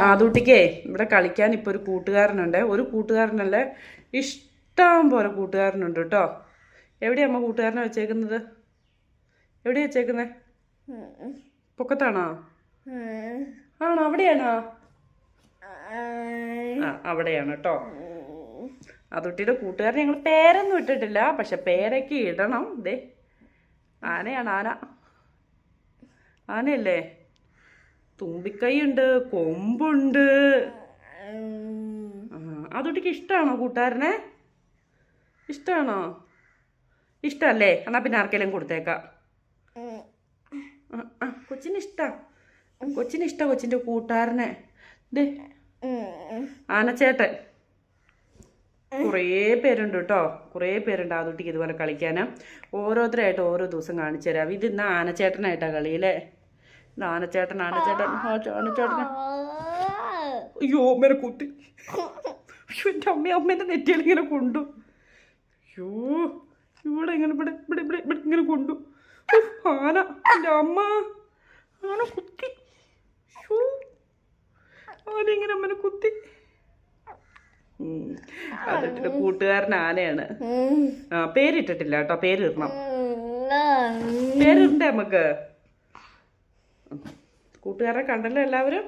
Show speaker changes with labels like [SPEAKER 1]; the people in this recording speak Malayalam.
[SPEAKER 1] ആദൂട്ടിക്കേ ഇവിടെ കളിക്കാൻ ഇപ്പൊ ഒരു കൂട്ടുകാരനുണ്ട്. ഒരു കൂട്ടുകാരനല്ലേ, ഇഷ്ടം പോലെ കൂട്ടുകാരനുണ്ട് കേട്ടോ. എവിടെയാ അമ്മ കൂട്ടുകാരനെ വെച്ചേക്കുന്നത്? എവിടെയാ വെച്ചേക്കുന്നേ? പൊക്കത്താണോ? ആണോ? അവിടെയാണോ? ആ അവിടെയാണ് കേട്ടോ. ആദൂട്ടിയുടെ കൂട്ടുകാരൻ ഞങ്ങൾ പേരൊന്നും ഇട്ടിട്ടില്ല, പക്ഷെ പേരൊക്കെ ഇടണം. ദേ ആനയാണ്, ആന. ആനയല്ലേ? തുമ്പിക്കൈയുണ്ട്, കൊമ്പുണ്ട്. ആദൂട്ടിക്ക് ഇഷ്ടമാണോ കൂട്ടുകാരനെ? ഇഷ്ടമാണോ? ഇഷ്ടമല്ലേ? എന്നാ പിന്നെ ആർക്കെങ്കിലും കൊടുത്തേക്കാം. കൊച്ചിനിഷ്ട, കൊച്ചിന്റെ കൂട്ടുകാരനെ. ദേ ആനച്ചേട്ടൻ. കുറേ പേരുണ്ട് കേട്ടോ, കുറേ പേരുണ്ട് ആദൂട്ടിക്ക് ഇതുപോലെ കളിക്കാന്. ഓരോരുത്തരായിട്ട് ഓരോ ദിവസം കാണിച്ചു തരാം. ഇത് ഇന്ന് ആനച്ചേട്ടനായിട്ടാ കളി അല്ലേ? ഇത് ആനച്ചേട്ടൻ. അയ്യോ അമ്മേനെ കുത്തി. അയ്യോ എൻ്റെ അമ്മേൻ്റെ നെറ്റിയിൽ ഇങ്ങനെ കൊണ്ടു. അയ്യോ ഇവിടെ ഇങ്ങനെ ഇവിടെ ഇങ്ങനെ കൊണ്ടു. ആന, എൻ്റെ അമ്മ, ആന കുത്തി. ആന ഇങ്ങനെ അമ്മനെ കുത്തി. അതിട്ട് കൂട്ടുകാരൻ ആനയാണ്. ആ പേരിട്ടിട്ടില്ല കേട്ടോ, പേരിടണം. പേരിടണ്ടേ നമുക്ക്? കൂട്ടുകാരെ കണ്ടല്ലോ എല്ലാവരും.